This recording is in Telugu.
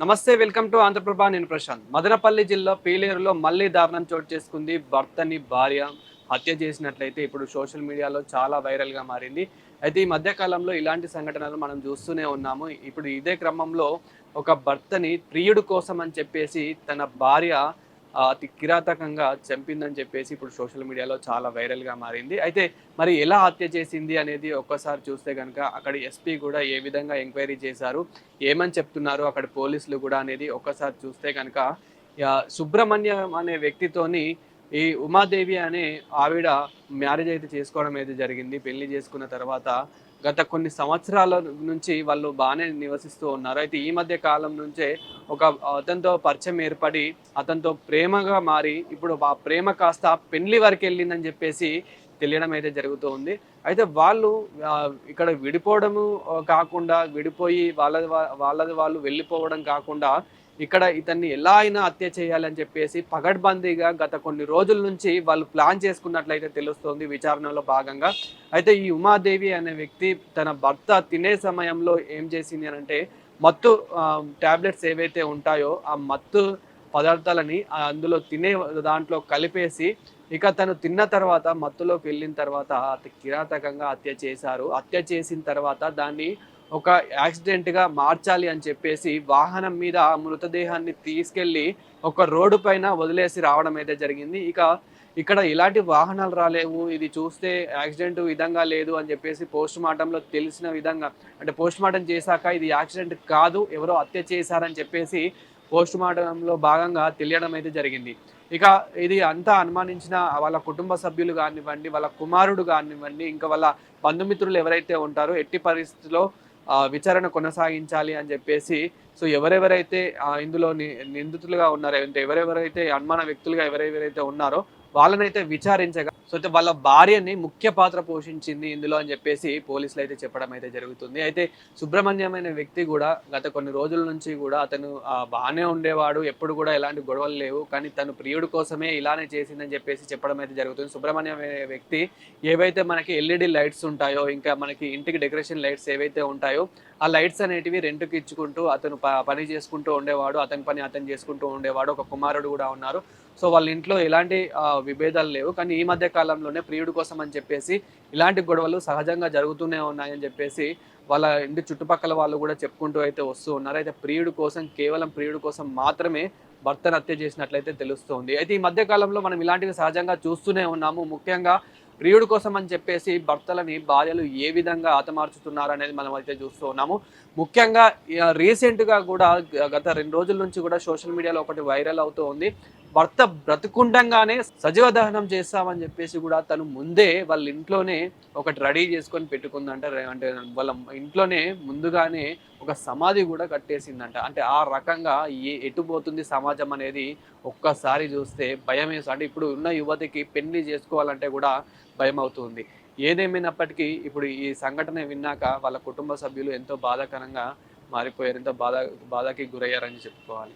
నమస్తే, వెల్కమ్ టు ఆంధ్రప్రభ. నేను ప్రశాంత్. మదనపల్లి జిల్లా పీలేరులో మళ్ళీ దారుణం చోటు చేసుకుంది. భర్తని భార్య హత్య చేసినట్లయితే ఇప్పుడు సోషల్ మీడియాలో చాలా వైరల్గా మారింది. అయితే ఈ మధ్య కాలంలో ఇలాంటి సంఘటనలు మనం చూస్తూనే ఉన్నాము. ఇప్పుడు ఇదే క్రమంలో ఒక భర్తని ప్రియుడు కోసం అని చెప్పేసి తన భార్య అతి కిరాతకంగా చంపిందని చెప్పేసి ఇప్పుడు సోషల్ మీడియాలో చాలా వైరల్గా మారింది. అయితే మరి ఎలా హత్య చేసింది అనేది ఒక్కసారి చూస్తే గనుక అక్కడ ఎస్పీ కూడా ఏ విధంగా ఎంక్వైరీ చేశారు, ఏమని చెప్తున్నారు అక్కడ పోలీసులు కూడా అనేది ఒక్కసారి చూస్తే కనుక సుబ్రహ్మణ్యం అనే వ్యక్తితోని ఈ ఉమాదేవి అనే ఆవిడ మ్యారేజ్ అయితే చేసుకోవడం అయితే జరిగింది. పెళ్లి చేసుకున్న తర్వాత గత కొన్ని సంవత్సరాల నుంచి వాళ్ళు బాగానే నివసిస్తూ ఉన్నారు. అయితే ఈ మధ్య కాలం నుంచే ఒక అతనితో పరిచయం ఏర్పడి అతనితో ప్రేమగా మారి ఇప్పుడు ఆ ప్రేమ కాస్త పెళ్లి వరకు వెళ్ళిందని చెప్పేసి తెలియడం అయితే జరుగుతూ ఉంది. అయితే వాళ్ళు ఇక్కడ విడిపోవడము కాకుండా విడిపోయి వాళ్ళది వాళ్ళు వెళ్ళిపోవడం కాకుండా ఇక్కడ ఇతన్ని ఎలా అయినా హత్య చేయాలని చెప్పేసి పగడ్బందీగా గత కొన్ని రోజుల నుంచి వాళ్ళు ప్లాన్ చేసుకున్నట్లయితే తెలుస్తోంది విచారణలో భాగంగా. అయితే ఈ ఉమాదేవి అనే వ్యక్తి తన భర్త తినే సమయంలో ఏం చేసింది అనంటే మత్తు టాబ్లెట్స్ ఏవైతే ఉంటాయో ఆ మత్తు పదార్థాలని అందులో తినే దాంట్లో కలిపేసి ఇక తను తిన్న తర్వాత మత్తులోకి వెళ్ళిన తర్వాత అతి కిరాతకంగా హత్య చేశారు. హత్య చేసిన తర్వాత దాన్ని ఒక యాక్సిడెంట్‌గా మార్చాలి అని చెప్పేసి వాహనం మీద ఆ మృతదేహాన్ని తీసుకెళ్ళి ఒక రోడ్డు పైన వదిలేసి రావడం అయితే జరిగింది. ఇక్కడ ఎలాంటి వాహనాలు రాలేవు. ఇది చూస్తే యాక్సిడెంట్ విధంగా లేదు అని చెప్పేసి పోస్ట్‌మార్టంలో తెలిసిన విధంగా అంటే పోస్ట్‌మార్టం చేశాక ఇది యాక్సిడెంట్ కాదు, ఎవరో హత్య చేశారని చెప్పేసి పోస్ట్‌మార్టంలో భాగంగా తెలియడం అయితే జరిగింది. ఇక ఇది అంతా అనుమానించిన వాళ్ళ కుటుంబ సభ్యులు గానివ్వండి, వాళ్ళ కుమారుడు గానివ్వండి, ఇంకా వాళ్ళ బంధుమిత్రులు ఎవరైతే ఉంటారో ఎట్టి పరిస్థితిలో విచారణ కొనసాగించాలి అని చెప్పేసి సో ఎవరెవరైతే ఇందులో నిందితులుగా ఉన్నారో అంటే ఎవరెవరైతే అనుమాన వ్యక్తులుగా ఎవరెవరైతే ఉన్నారో వాళ్ళనైతే విచారించగా సో అయితే వాళ్ళ భార్యని ముఖ్య పాత్ర పోషించింది ఇందులో అని చెప్పేసి పోలీసులు అయితే చెప్పడం అయితే జరుగుతుంది. అయితే సుబ్రహ్మణ్యం అనే వ్యక్తి కూడా గత కొన్ని రోజుల నుంచి కూడా అతను బాగానే ఉండేవాడు, ఎప్పుడు కూడా ఎలాంటి గొడవలు లేవు, కానీ తను ప్రియుడి కోసమే ఇలానే చేసిందని చెప్పేసి చెప్పడం అయితే జరుగుతుంది. సుబ్రహ్మణ్యం అనే వ్యక్తి ఏవైతే మనకి ఎల్ఈడి లైట్స్ ఉంటాయో ఇంకా మనకి ఇంటికి డెకరేషన్ లైట్స్ ఏవైతే ఉంటాయో ఆ లైట్స్ అనేటివి రెంట్‌కి ఇచ్చుకుంటూ అతను పని చేసుకుంటూ ఉండేవాడు. అతని పని అతను చేసుకుంటూ ఉండేవాడు. ఒక కుమారుడు కూడా ఉన్నారు. సో వాళ్ళ ఇంట్లో ఎలాంటి విభేదాలు లేవు. కానీ ఈ మధ్య కాలంలోనే ప్రియుడి కోసం అని చెప్పేసి ఇలాంటి గొడవలు సహజంగా జరుగుతూనే ఉన్నాయని చెప్పేసి వాళ్ళ ఇంటి చుట్టుపక్కల వాళ్ళు కూడా చెప్పుకుంటూ అయితే వస్తూ ఉన్నారు. అయితే ప్రియుడి కోసం కేవలం ప్రియుడి కోసం మాత్రమే భర్తను హత్య చేసినట్లయితే తెలుస్తోంది. అయితే ఈ మధ్య కాలంలో మనం ఇలాంటివి సహజంగా చూస్తూనే ఉన్నాము. ముఖ్యంగా ప్రియుడి కోసం అని చెప్పేసి భర్తలని భార్యలు ఏ విధంగా హతమార్చుతున్నారు అనేది మనం అయితే చూస్తూ ఉన్నాము. ముఖ్యంగా రీసెంట్‌గా కూడా గత 2 రోజుల నుంచి కూడా సోషల్ మీడియాలో ఒకటి వైరల్ అవుతూ ఉంది. భర్త బ్రతికుండంగానే సజీవ దహనం చేస్తామని చెప్పేసి కూడా తను ముందే వాళ్ళ ఇంట్లోనే ఒకటి రెడీ చేసుకొని పెట్టుకుందంట. అంటే వాళ్ళ ఇంట్లోనే ముందుగానే ఒక సమాధి కూడా కట్టేసిందంట. అంటే ఆ రకంగా ఎటు పోతుంది సమాజం అనేది ఒక్కసారి చూస్తే భయమేసి అంటే ఇప్పుడు ఉన్న యువతకి పెళ్లి చేసుకోవాలంటే కూడా భయమవుతుంది. ఏదేమైనప్పటికీ ఇప్పుడు ఈ సంఘటన విన్నాక వాళ్ళ కుటుంబ సభ్యులు ఎంతో బాధాకరంగా మారిపోయారు. ఎంతో బాధకి గురయ్యారని చెప్పుకోవాలి.